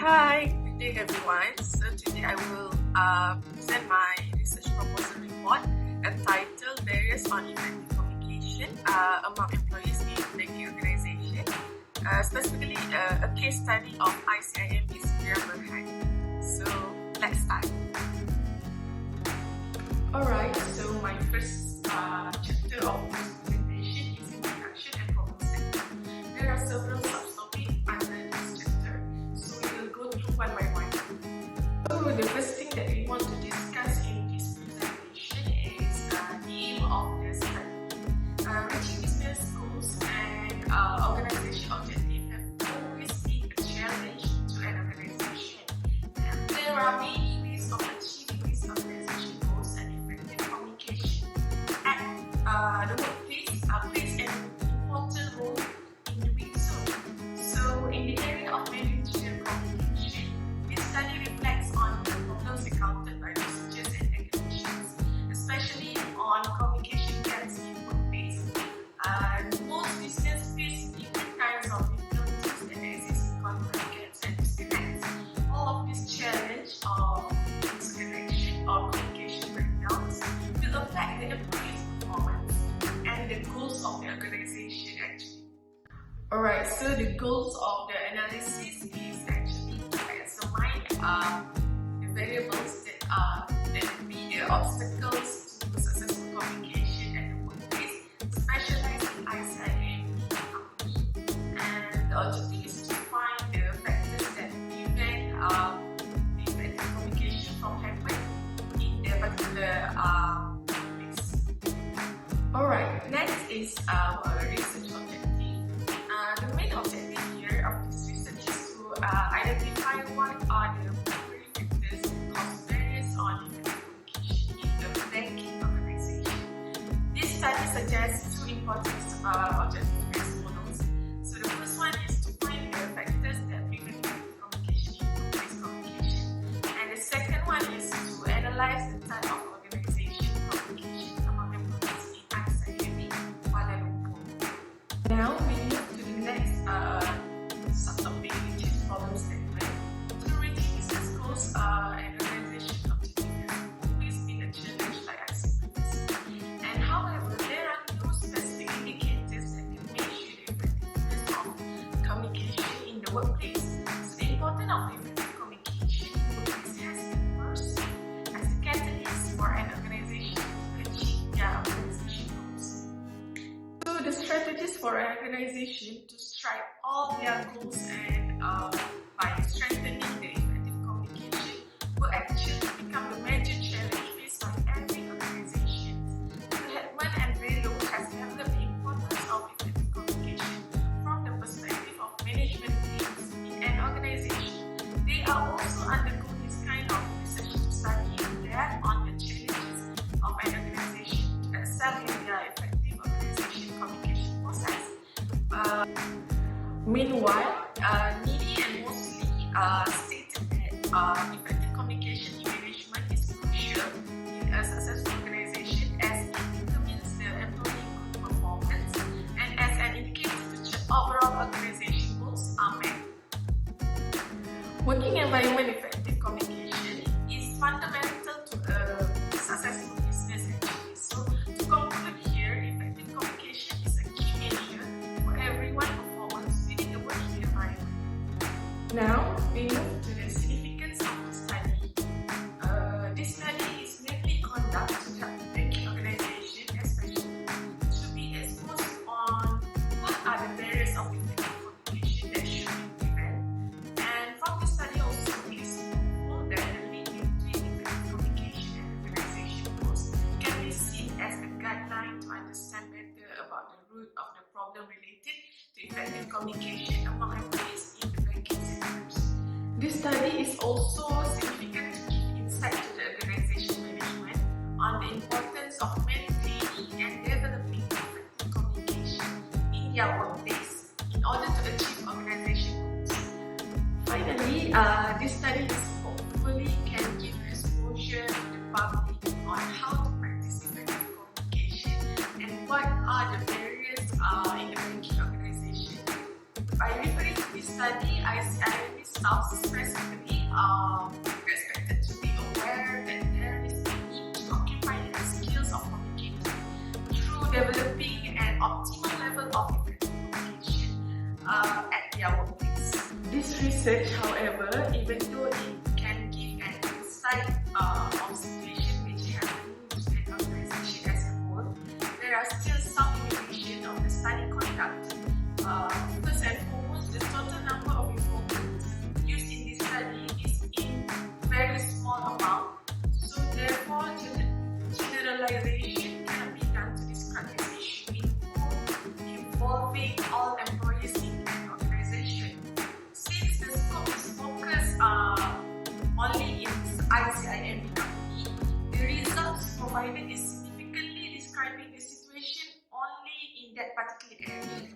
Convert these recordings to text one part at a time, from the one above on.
Hi, good day everyone. So today I will present my research proposal report entitled Barriers on Effective Communication Among Employees in Banking Organization, specifically a case study of i-CIMB Suraya. So let's start. Alright, so my first chapter of this presentation is introduction and problem setting. There are several subtopics under this chapter, so we will go through one by one. So the first thing that we want to discuss in this presentation is the aim of the study. Reaching business goals and organization objectives have always been a challenge to an organization. And there are many ways of achieving these organization goals and effective communication. And the workplace plays an important role in doing so. So in the area of managerial communication, this study reflects on the problems encountered by researchers and academicians, especially on communication gaps in workplace. Most businesses face different kinds of difficulties that exist in communications and disconnects. All of these challenges of disconnection or communication breakdowns will affect the employee's performance and the goals of the organization actually. Alright, so the goals of the analysis is actually to examine the variables that will be the obstacles to successful communication at the workplace, specialized in i-CIMB company. And the objective is to find the factors that prevent the effective communication from happening in the particular workplace. Alright, next is our research objective. The main objective here of this research is to identify what are the primary factors that cause barriers on effective communication in the banking organization. This study suggests two important objective-based models. So the first one is to find the factors that prevent effective communication in workplace communication, and the second one is to analyze the type of organization communication among employees in i-CIMB, KUALA, LUMPUR. Now we move to the next subtopic, which is problem statement. So reaching business goals and organization objectives has always been a challenge, like I said previously. And however, there are no specific indicators that can measure the effectiveness of communication in the workplace. So the importance of effective communication in the workplace has emerged as a catalyst for an organization to achieve their organization goals. So the strategies for an organization to strive all their goals and by strengthening the effective communication will actually become the major challenge faced by every organization. So Hetman and Velo has developed the importance of effective communication from the perspective of management teams in an organization. They are also undergoing this kind of research to study in depth on the challenges of an organization to excel in their effective organization communication process. Meanwhile, Nidhi and Mosley stated that effective communication in management is crucial in a successful organization as it determines the employee good performance and as an indicator to check overall organization goals are met. Working environment effective communication is fundamental to a successful business actually. So to conclude here, effective communication is a key measure for everyone's performance within the working environment. Now we move to the significance of the study. This study is mainly conducted to help the banking organization, especially to be exposed on what are the barriers of effective communication that should be prevented. And from the study also it is hopeful that the link between effective communication and organization goals can be seen as a guideline to understand better about the root of the problem related to effective communication among employees in the banking sectors. This study is also significant to give insight to the organization management on the importance of maintaining and developing effective communication in their workplace in order to achieve organization goals. Finally, this study hopefully can give exposure to the public on how to practice effective communication and what are the barriers in the banking organization. By referring to this study, i-CIMB staff specifically are expected to be aware that there is a need to occupy the skills of communicating through developing an optimal level of effective communication at their workplace. This research, however, even though it can give an insight of situation which happen to an organization as a whole, there are still some limitations of the study conduct. First and foremost, the total number of informants used in this study is in very small amount, so therefore generalization cannot be done to describe this issue involving all employees in an organization. Since the scope is focused only in i-CIMB company, the results provided is significantly describing the situation only in that particular area,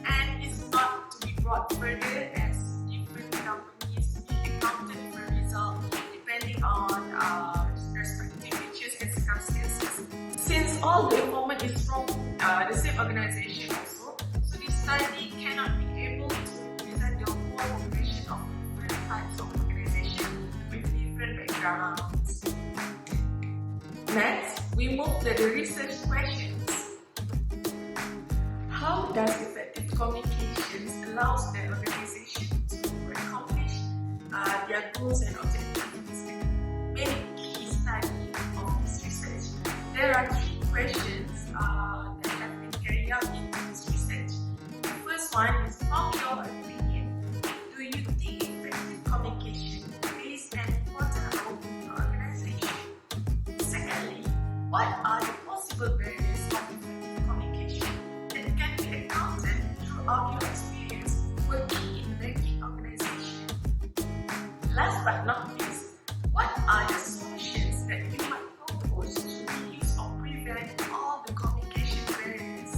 and is not to be brought further as different companies be accounted for result depending on respective features and circumstances. Since all the informant is from the same organization also, so this study cannot be able to represent the whole population of different types of organization with different backgrounds. Next, we move to the research questions. How does effective communications allows the organization to accomplish their goals and objectives? Main key study of this research. There are 3 questions that have been carried out in this research. The first one is, from your opinion, do you think effective communication plays an important role in your organization? Secondly, what are the possible barriers of effective communication that can be encountered throughout your experience working in banking organization? Last but not least, what are the solutions that you might propose to reduce or prevent all the communication barriers?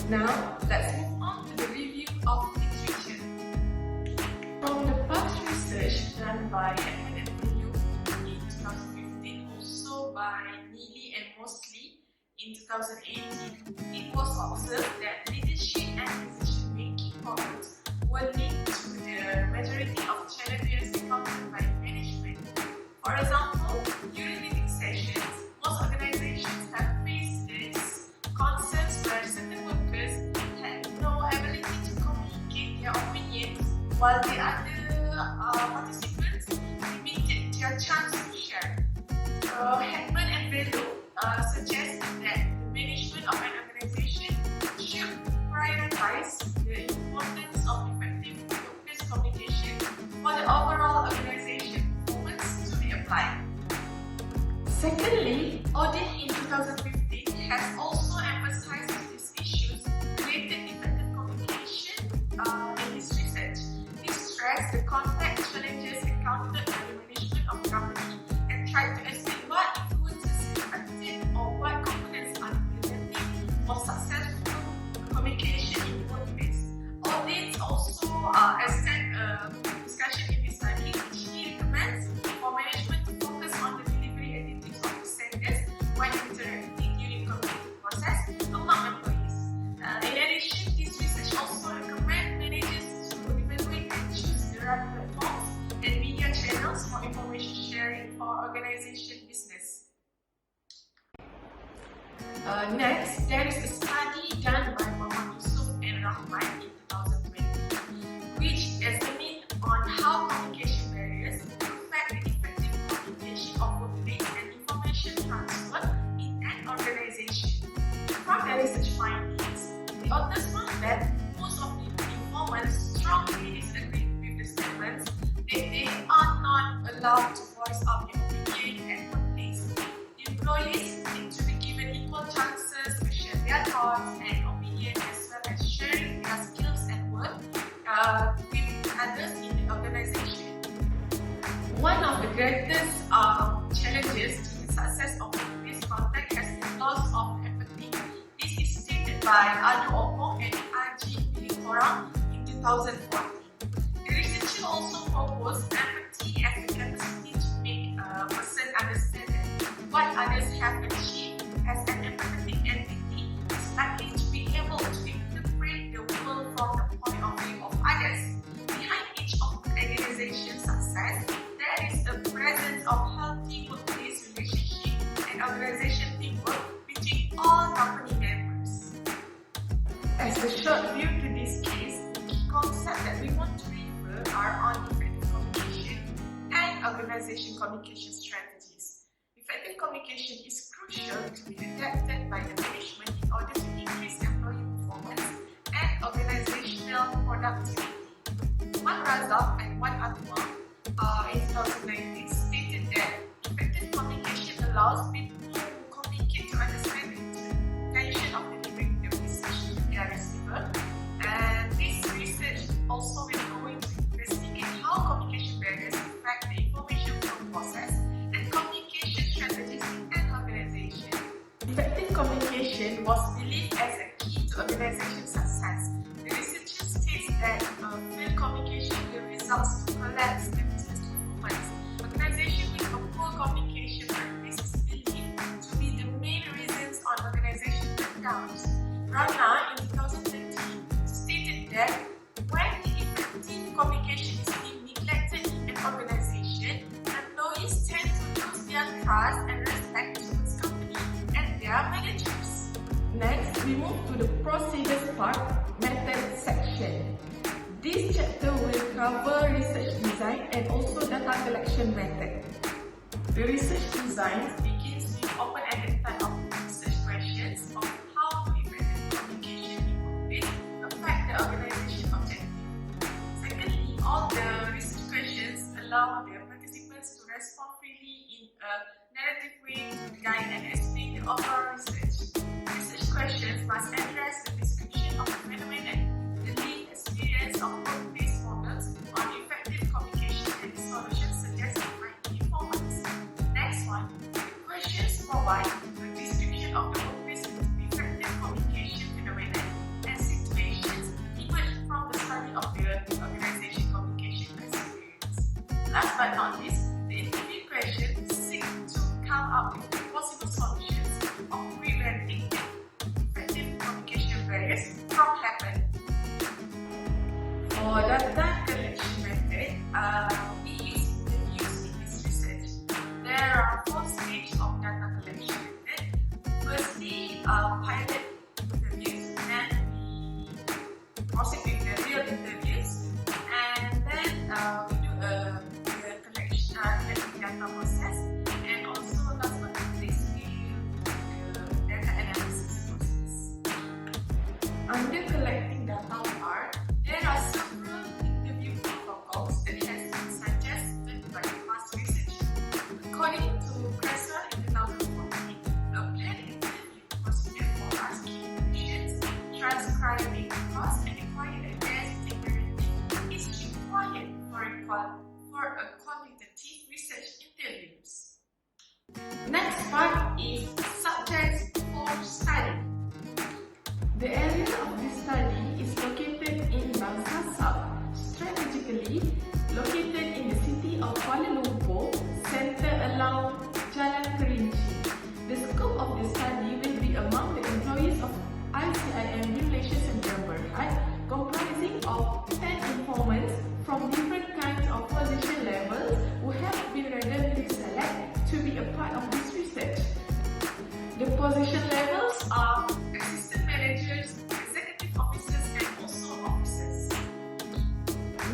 Now, let's move on to the review of literature. From the past research done by Intan in 2015, also by Neely and Mosley in 2018, it was observed that leadership and decision-making problems were linked to the majority of challenges encountered by management. For example, during meeting sessions, most organizations have faced these concerns where certain workers had no ability to communicate their opinions, while the other participants limited their chance to share. Hedman and Velo suggested that the management of an organization should prioritize the importance of effective workplace communication for the overall organization performance to be applied. Secondly, audit in 2015 has also emphasized these issues related to effective communication in this research. It stressed the complex challenges encountered by the management of the company and tried to explain what influences effective or what components are implemented for successful communication in the workplace. Audits also extend a discussion in this study which he recommends for management to focus on the delivery attitudes of presenters when interacting during communication process among employees. In addition, this research also recommends managers to evaluate and choose the right platforms and media channels for information sharing for organization business. Next, there is a study done by Muhammad and Rahman in 2020, which examined on how communication barriers affect the effective communication of workplace and information transfer in an organization. From the research findings, the authors found that most of the informants strongly disagree with the statements that they are not allowed to voice out their opinion at workplace. The employees need to be given equal chances to share their thoughts and opinions as well as sharing their skills and work with others in the organization. One of the greatest challenges to the success of workplace contact has been loss of empathy. This is stated by Adu Opong and Aji Korang in 2014. The researcher also proposed empathy as the capacity to make a person understand what others have achieved. As an empathetic entity is likely to be able to interpret the world from the point of view of others. Behind each organization success, there is a presence of healthy workplace relationship and organization teamwork between all company members. As a short view to this case, the key concepts that we want to refer are on effective communication and organization communication strategies. Effective communication is crucial to be adapted by the management in order to increase employee performance and organizational productivity. One Razak and one Atma in 2019 stated that effective communication allows people who communicate to understand the intention of delivering the message to their receiver, and this research also will go into investigate how communication barriers affect the information flow process and communication strategies in an organization. Effective communication was believed as a key to organization success. The research states that failed communication will result to collapse the business performance. Organizations with a poor communication practice is believed to be the main reasons on organization breakdowns. Rana in 2013 stated that when the effective communication is being neglected in an organization, employees tend to lose their trust and respect towards company and their managers. Next, we move to the procedures part, method section. This chapter will cover research design and also data collection method. The research design begins with open-ended type of research questions of how to effective communication in workplace affect the organization objective. Secondly, all the research questions allow the participants to respond freely in a narrative way to guide and explain the overall research. Research questions must address the description of the phenomenon, the lived experience of workplace models on effective communication and the solutions suggested by the informants. Next one, the questions provide a description of the workplace effective communication phenomenon and situations emerged from the study of the organization communication experience. Last but not least, the interview questions seek to come up with possible solutions of preventing effective communication barriers from happening. For data collection method, we use interviews in this research. There are 4 stages of data collection method. Firstly, pilot interviews, then we proceed with the real interviews, and then we do the collection data process, and also last but not least, we do the data analysis process. Under collecting data part, there are several interview protocols that has been suggested by past research. According to Cresswell in 2014, a planned interview procedure for asking questions, transcribing costs, and acquiring a density narrative is required for a qualitative research interviews. Next part is subjects for study. The area of this study is located in Bangsa South, strategically located in the city of Kuala Lumpur, centered along Jalan Kerinci. The scope of the study will be among the employees of i-CIMB Malaysia Central Berhad, comprising of 10 informants from different kinds of position levels who have been randomly selected to be a part of this research. The position levels are assistant managers, executive officers, and also officers.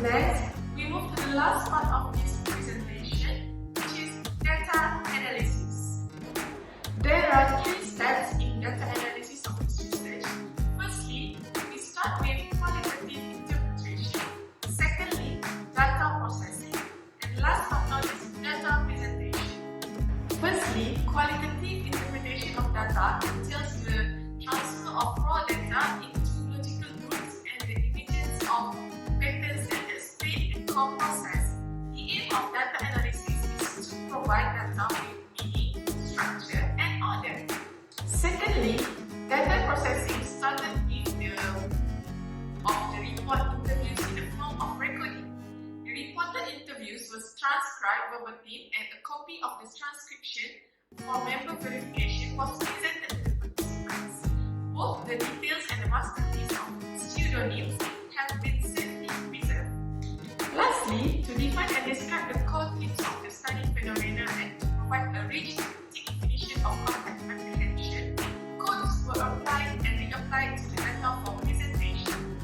Next, we move to the last part of this presentation, which is data analysis. There are 3 steps in data analysis of this research. Firstly, we start with qualitative interpretation. Secondly, data processing. And last but not least, data presentation. Firstly, qualitative interpretation of data entails the transfer of raw data into logical groups and the emergence of patterns that explain and co-process. The aim of data analysis is to provide data with meaning, structure, and order. Secondly, data processing started with the report interviews in the form of recording. The reported interviews was transcribed verbatim, and a copy of the transcription for member verification was presented to the participants. Both the details and the master list of pseudonyms have been safely preserved. Lastly, Finally, to define and describe the core themes of the study phenomena and to provide a rich definition of context apprehension, codes were applied and reapplied to the data for presentation.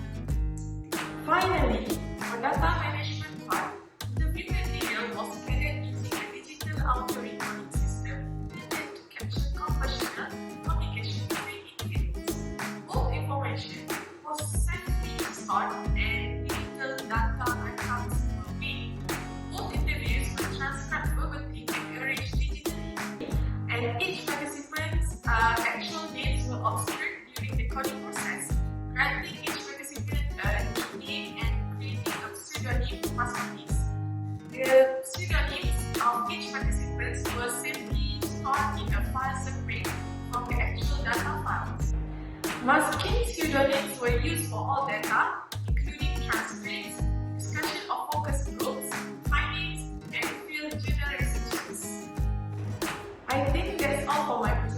Finally, for data management part, the view material was gathered using a digital audio recording system intended to capture conversational communication between individuals. Both information was safely stored and digital data accounts were made. Both interviews were transcribed verbatim and arranged digitally, and each participant's actual names were obscured during the coding process, granting each participant a nickname and creating a pseudonym passphrase. The pseudonyms of each participant were simply stored in a file separate from the actual data files. Masking pseudonyms were used for all data, including transcripts, discussion of focus groups, findings, and field generalizations. I think that's all for my presentation.